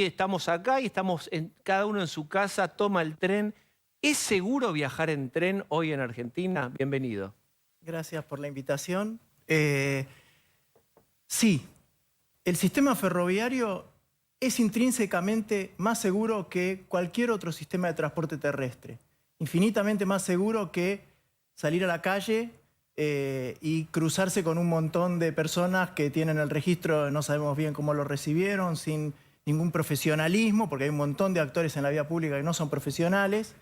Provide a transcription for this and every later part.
Estamos acá y estamos cada uno en su casa, toma el tren. ¿Es seguro viajar en tren hoy en Argentina? Bienvenido. Gracias por la invitación. Sí, el sistema ferroviario es intrínsecamente más seguro que cualquier otro sistema de transporte terrestre. Infinitamente más seguro que salir a la calle y cruzarse con un montón de personas que tienen el registro, no sabemos bien cómo lo recibieron, sin ningún profesionalismo, porque hay un montón de actores en la vía pública que no son profesionales.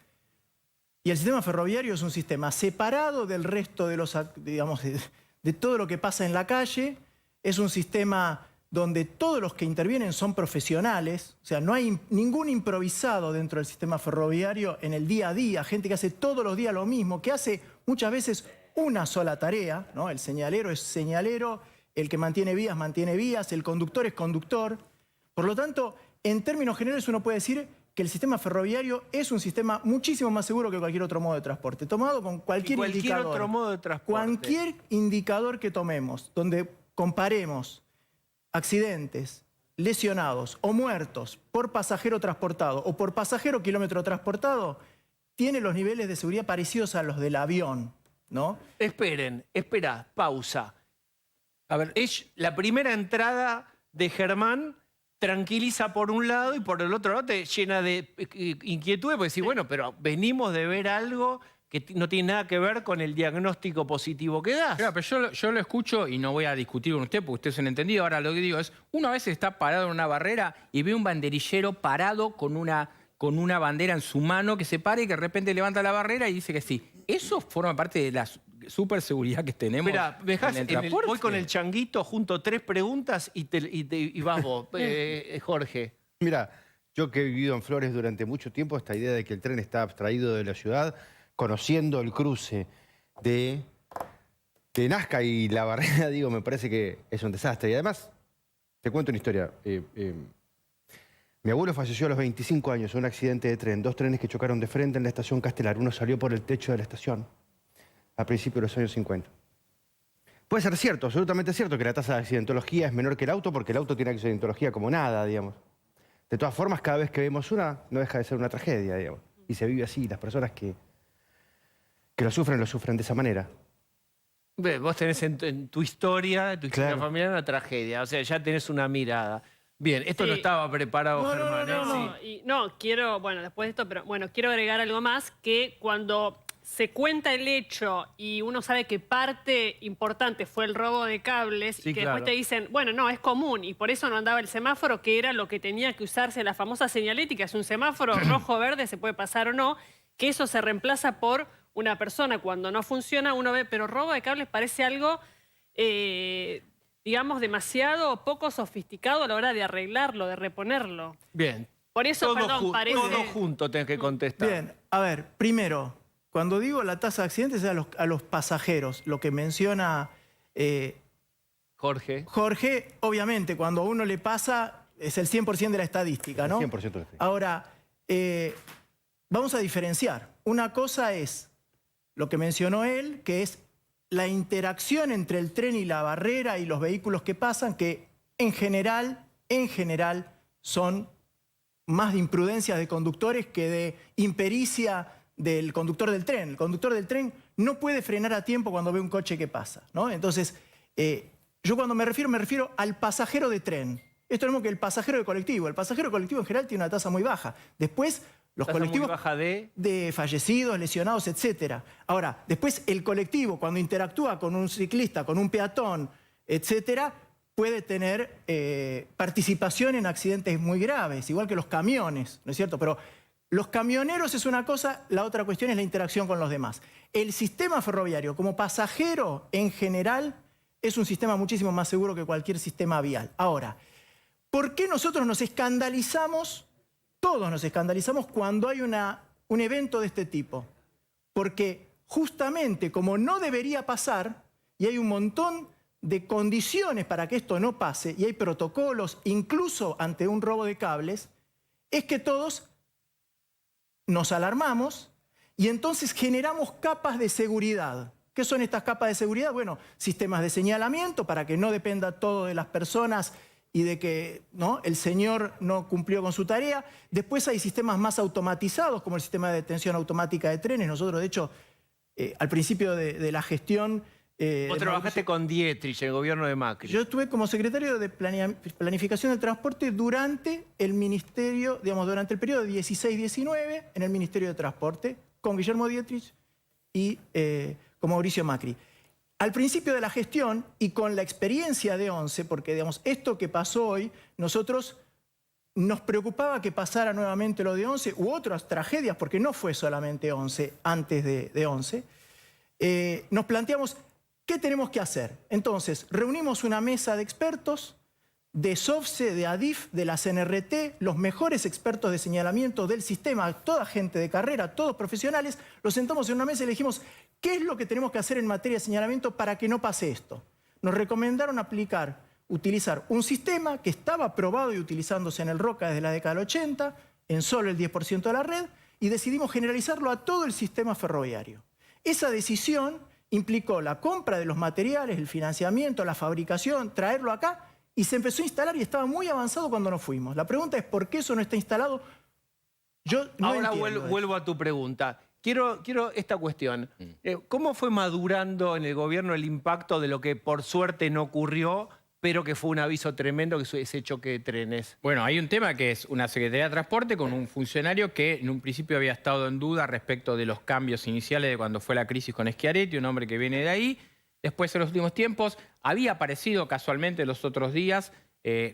Y el sistema ferroviario es un sistema separado del resto de los, digamos, de todo lo que pasa en la calle. Es un sistema donde todos los que intervienen son profesionales. O sea, no hay ningún improvisado dentro del sistema ferroviario en el día a día. Gente que hace todos los días lo mismo, que hace muchas veces una sola tarea, ¿no? El señalero es señalero, el que mantiene vías, el conductor es conductor. Por lo tanto, en términos generales uno puede decir que el sistema ferroviario es un sistema muchísimo más seguro que cualquier otro modo de transporte, tomado con cualquier indicador. Otro modo de transporte. Cualquier indicador que tomemos, donde comparemos accidentes, lesionados o muertos por pasajero transportado o por pasajero kilómetro transportado, tiene los niveles de seguridad parecidos a los del avión, ¿no? Espera, pausa. A ver, es la primera entrada de Germán. Tranquiliza por un lado y por el otro lado te llena de inquietudes, porque decís, bueno, pero venimos de ver algo que no tiene nada que ver con el diagnóstico positivo que das. Claro, pero yo lo escucho y no voy a discutir con usted porque usted es un entendido. Ahora lo que digo es, uno a veces está parado en una barrera y ve un banderillero parado con una bandera en su mano que se para y que de repente levanta la barrera y dice que sí. ¿Eso forma parte de la super seguridad que tenemos? Mira, voy con el changuito, junto 3 preguntas y vas vos, Jorge. Mira, yo que he vivido en Flores durante mucho tiempo, esta idea de que el tren está abstraído de la ciudad, conociendo el cruce de Nazca y La Barrera, digo, me parece que es un desastre. Y además, te cuento una historia. Mi abuelo falleció a los 25 años en un accidente de tren. 2 trenes que chocaron de frente en la estación Castelar. Uno salió por el techo de la estación a principios de los años 50. Puede ser cierto, absolutamente cierto, que la tasa de accidentología es menor que el auto, porque el auto tiene accidentología como nada, digamos. De todas formas, cada vez que vemos una, no deja de ser una tragedia, digamos. Y se vive así, las personas que lo sufren de esa manera. Vos tenés en tu historia familiar, una tragedia, o sea, ya tenés una mirada. Bien, esto Sí. no estaba preparado, Germán. Bueno, después de esto, pero bueno, quiero agregar algo más, que cuando se cuenta el hecho y uno sabe que parte importante fue el robo de cables, Sí, y que claro. después te dicen, bueno, no, es común, y por eso no andaba el semáforo, que era lo que tenía que usarse, la famosa señalética, es un semáforo rojo-verde, se puede pasar o no, que eso se reemplaza por una persona. Cuando no funciona, uno ve, pero robo de cables parece algo, digamos, demasiado poco sofisticado a la hora de arreglarlo, de reponerlo. Bien. Por eso, perdón, parece... Todo junto tenés que contestar. Bien, a ver, primero, cuando digo la tasa de accidentes es a los pasajeros, lo que menciona Jorge, obviamente, cuando a uno le pasa es el 100% de la estadística, ¿no? El 100% de la estadística. Ahora, vamos a diferenciar. Una cosa es lo que mencionó él, que es la interacción entre el tren y la barrera y los vehículos que pasan, que en general, son más de imprudencia de conductores que de impericia del conductor del tren. El conductor del tren no puede frenar a tiempo cuando ve un coche que pasa, ¿no? Entonces, yo cuando me refiero al pasajero de tren. Esto es lo mismo que el pasajero de colectivo. El pasajero de colectivo en general tiene una tasa muy baja. Después, los colectivos muy baja de fallecidos, lesionados, etc. Ahora, después el colectivo, cuando interactúa con un ciclista, con un peatón, etc., puede tener participación en accidentes muy graves, igual que los camiones, ¿no es cierto? Pero los camioneros es una cosa, la otra cuestión es la interacción con los demás. El sistema ferroviario, como pasajero en general, es un sistema muchísimo más seguro que cualquier sistema vial. Ahora, ¿por qué nosotros nos escandalizamos? Todos nos escandalizamos cuando hay un evento de este tipo. Porque justamente como no debería pasar, y hay un montón de condiciones para que esto no pase, y hay protocolos, incluso ante un robo de cables, es que todos nos alarmamos y entonces generamos capas de seguridad. ¿Qué son estas capas de seguridad? Bueno, sistemas de señalamiento para que no dependa todo de las personas y de que ¿no? el señor no cumplió con su tarea. Después hay sistemas más automatizados, como el sistema de detención automática de trenes. Nosotros, de hecho, al principio de la gestión... Vos trabajaste con Dietrich, el gobierno de Macri. Yo estuve como secretario de Planificación del Transporte durante el ministerio, digamos, durante el periodo de 16-19 en el Ministerio de Transporte, con Guillermo Dietrich y con Mauricio Macri. Al principio de la gestión y con la experiencia de ONCE, porque digamos, esto que pasó hoy, nosotros nos preocupaba que pasara nuevamente lo de ONCE u otras tragedias, porque no fue solamente ONCE antes de ONCE. Nos planteamos... ¿Qué tenemos que hacer? Entonces, reunimos una mesa de expertos de SOFCE, de ADIF, de la CNRT, los mejores expertos de señalamiento del sistema, toda gente de carrera, todos profesionales, los sentamos en una mesa y le dijimos, ¿qué es lo que tenemos que hacer en materia de señalamiento para que no pase esto? Nos recomendaron utilizar un sistema que estaba probado y utilizándose en el ROCA desde la década del 80, en solo el 10% de la red, y decidimos generalizarlo a todo el sistema ferroviario. Esa decisión implicó la compra de los materiales, el financiamiento, la fabricación, traerlo acá, y se empezó a instalar y estaba muy avanzado cuando nos fuimos. La pregunta es ¿por qué eso no está instalado? Yo no Ahora entiendo vuelvo a tu pregunta. Quiero esta cuestión. ¿Cómo fue madurando en el gobierno el impacto de lo que por suerte no ocurrió, pero que fue un aviso tremendo, que es ese choque de trenes? Bueno, hay un tema que es una Secretaría de Transporte con un funcionario que en un principio había estado en duda respecto de los cambios iniciales de cuando fue la crisis con Schiaretti, un hombre que viene de ahí. Después, en los últimos tiempos, había aparecido casualmente los otros días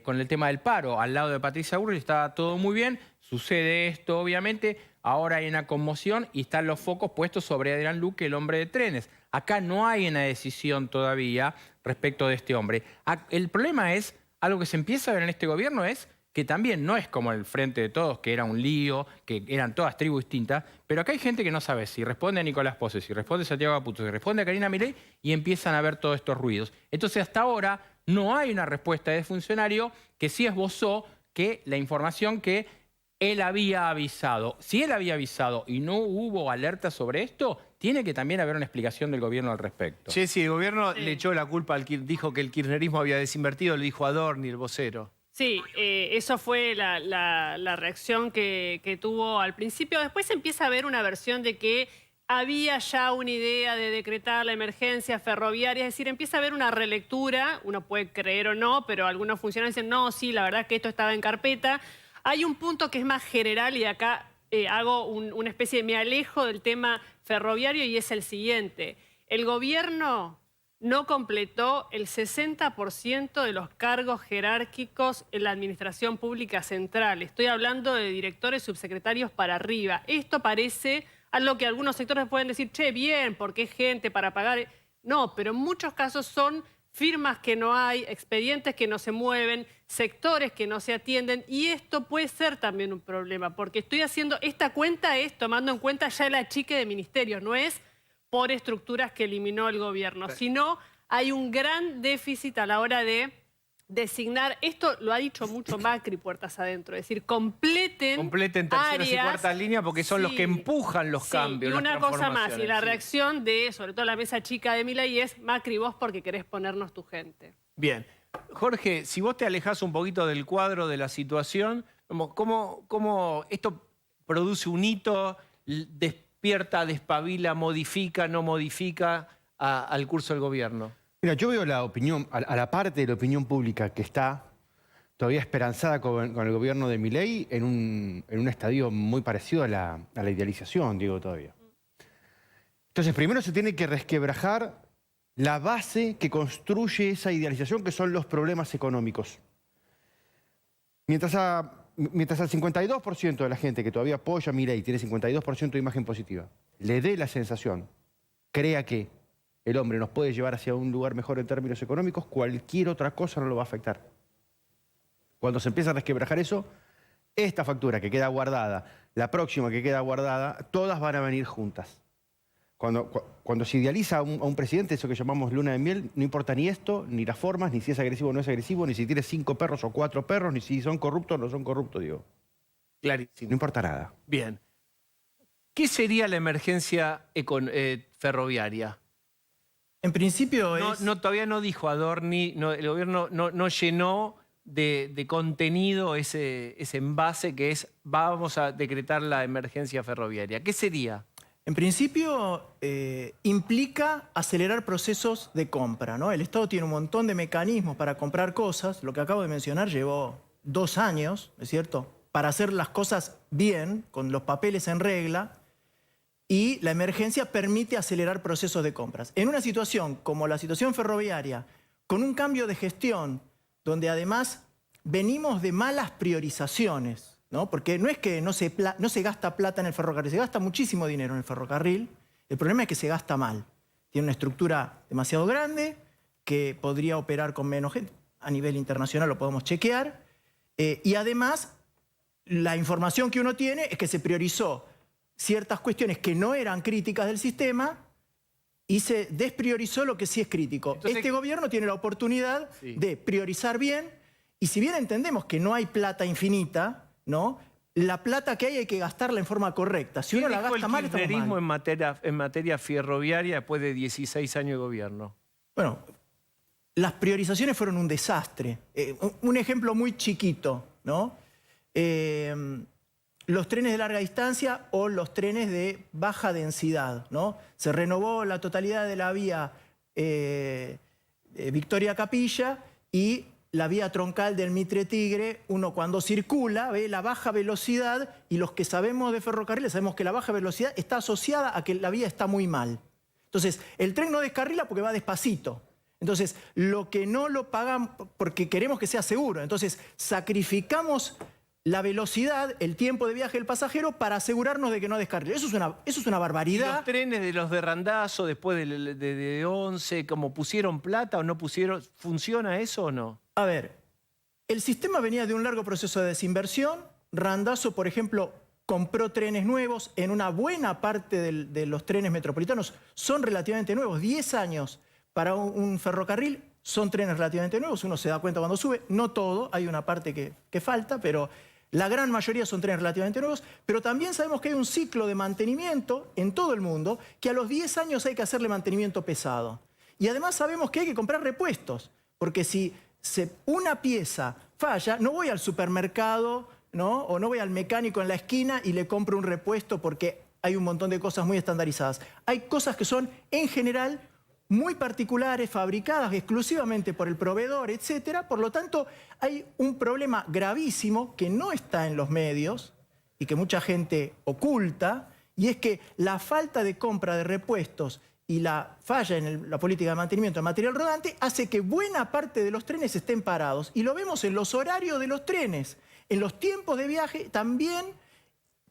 con el tema del paro. Al lado de Patricia Bullrich estaba todo muy bien. Sucede esto, obviamente. Ahora hay una conmoción y están los focos puestos sobre Adrián Luque, el hombre de trenes. Acá no hay una decisión todavía respecto de este hombre. El problema es, algo que se empieza a ver en este gobierno es que también no es como el Frente de Todos, que era un lío, que eran todas tribus distintas, pero acá hay gente que no sabe si responde a Nicolás Pose, si responde a Santiago Caputo, si responde a Karina Milei, y empiezan a ver todos estos ruidos. Entonces, hasta ahora no hay una respuesta de funcionario que sí esbozó que la información que él había avisado. Si él había avisado y no hubo alerta sobre esto, tiene que también haber una explicación del gobierno al respecto. Sí, el gobierno le echó la culpa, dijo que el kirchnerismo había desinvertido, le dijo a Adorni, el vocero. Sí, eso fue la reacción que tuvo al principio. Después empieza a haber una versión de que había ya una idea de decretar la emergencia ferroviaria, es decir, empieza a haber una relectura, uno puede creer o no, pero algunos funcionarios dicen, no, sí, la verdad es que esto estaba en carpeta. Hay un punto que es más general y acá hago una especie de me alejo del tema ferroviario y es el siguiente. El gobierno no completó el 60% de los cargos jerárquicos en la administración pública central. Estoy hablando de directores, subsecretarios para arriba. Esto parece algo que algunos sectores pueden decir, che, bien, porque es gente para pagar. No, pero en muchos casos son firmas que no hay, expedientes que no se mueven, sectores que no se atienden, y esto puede ser también un problema, porque estoy haciendo, esta cuenta es tomando en cuenta ya el achique de ministerios, no es por estructuras que eliminó el gobierno, sino hay un gran déficit a la hora de designar, esto lo ha dicho mucho Macri puertas adentro, es decir, completen terceras y cuartas líneas porque son los que empujan los cambios, y una cosa más, y la sí. reacción de, sobre todo la mesa chica de Milei es, Macri, vos porque querés ponernos tu gente. Bien. Jorge, si vos te alejás un poquito del cuadro de la situación, ¿cómo esto produce un hito, despierta, despabila, modifica, no modifica al curso del gobierno? Mira, yo veo la opinión, a la parte de la opinión pública que está todavía esperanzada con el gobierno de Milei en un estadio muy parecido a la idealización, digo, todavía. Entonces, primero se tiene que resquebrajar la base que construye esa idealización, que son los problemas económicos. Mientras al 52% de la gente que todavía apoya a Milei tiene 52% de imagen positiva, le dé la sensación, crea que el hombre nos puede llevar hacia un lugar mejor en términos económicos, cualquier otra cosa no lo va a afectar. Cuando se empieza a resquebrajar eso, esta factura que queda guardada, la próxima que queda guardada, todas van a venir juntas. Cuando se idealiza a un presidente, eso que llamamos luna de miel, no importa ni esto, ni las formas, ni si es agresivo o no es agresivo, ni si tiene 5 perros o 4 perros, ni si son corruptos o no son corruptos, digo. Clarísimo. No importa nada. Bien. ¿Qué sería la emergencia ferroviaria? En principio Todavía no dijo Adorni, el gobierno no llenó de contenido ese envase que es vamos a decretar la emergencia ferroviaria? ¿Qué sería? En principio, implica acelerar procesos de compra, ¿no? El Estado tiene un montón de mecanismos para comprar cosas. Lo que acabo de mencionar llevó 2 años, ¿no es cierto?, para hacer las cosas bien, con los papeles en regla, y la emergencia permite acelerar procesos de compras. En una situación como la situación ferroviaria, con un cambio de gestión, donde además venimos de malas priorizaciones, ¿no? Porque no es que no se gasta plata en el ferrocarril, se gasta muchísimo dinero en el ferrocarril. El problema es que se gasta mal. Tiene una estructura demasiado grande que podría operar con menos gente. A nivel internacional lo podemos chequear. Y además, la información que uno tiene es que se priorizó ciertas cuestiones que no eran críticas del sistema y se despriorizó lo que sí es crítico. Entonces, este gobierno tiene la oportunidad de priorizar bien, y si bien entendemos que no hay plata infinita, ¿no?, la plata que hay que gastarla en forma correcta. Si uno la gasta mal, estamos kirchnerismo mal. en materia ferroviaria después de 16 años de gobierno? Bueno, las priorizaciones fueron un desastre. Un ejemplo muy chiquito, ¿no? Los trenes de larga distancia o los trenes de baja densidad, ¿no? Se renovó la totalidad de la vía Victoria Capilla y la vía troncal del Mitre Tigre. Uno cuando circula ve la baja velocidad, y los que sabemos de ferrocarriles sabemos que la baja velocidad está asociada a que la vía está muy mal. Entonces, el tren no descarrila porque va despacito. Entonces, lo que no lo pagan porque queremos que sea seguro. Entonces, sacrificamos la velocidad, el tiempo de viaje del pasajero para asegurarnos de que no descarrile. Eso es una ¿Y barbaridad. los trenes de los de Randazzo después de 11, como pusieron plata o no pusieron, ¿funciona eso o no? A ver, el sistema venía de un largo proceso de desinversión. Randazzo, por ejemplo, compró trenes nuevos. En una buena parte de los trenes metropolitanos son relativamente nuevos. 10 años para un ferrocarril son trenes relativamente nuevos. Uno se da cuenta cuando sube. No todo, hay una parte que falta, pero la gran mayoría son trenes relativamente nuevos. Pero también sabemos que hay un ciclo de mantenimiento en todo el mundo, que a los 10 años hay que hacerle mantenimiento pesado. Y además sabemos que hay que comprar repuestos, porque si una pieza falla, no voy al supermercado, ¿no?, o no voy al mecánico en la esquina y le compro un repuesto porque hay un montón de cosas muy estandarizadas. Hay cosas que son, en general, muy particulares, fabricadas exclusivamente por el proveedor, etc. Por lo tanto, hay un problema gravísimo que no está en los medios y que mucha gente oculta, y es que la falta de compra de repuestos y la falla en la política de mantenimiento de material rodante hace que buena parte de los trenes estén parados. Y lo vemos en los horarios de los trenes, en los tiempos de viaje también,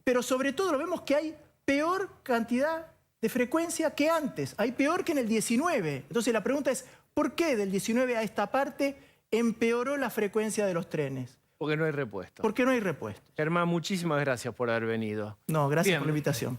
pero sobre todo lo vemos que hay peor cantidad de frecuencia que antes, hay peor que en el 19. Entonces la pregunta es, ¿por qué del 19 a esta parte empeoró la frecuencia de los trenes? Porque no hay repuesto. Porque no hay repuestos. Germán, muchísimas gracias por haber venido. No, gracias Bien. por la invitación.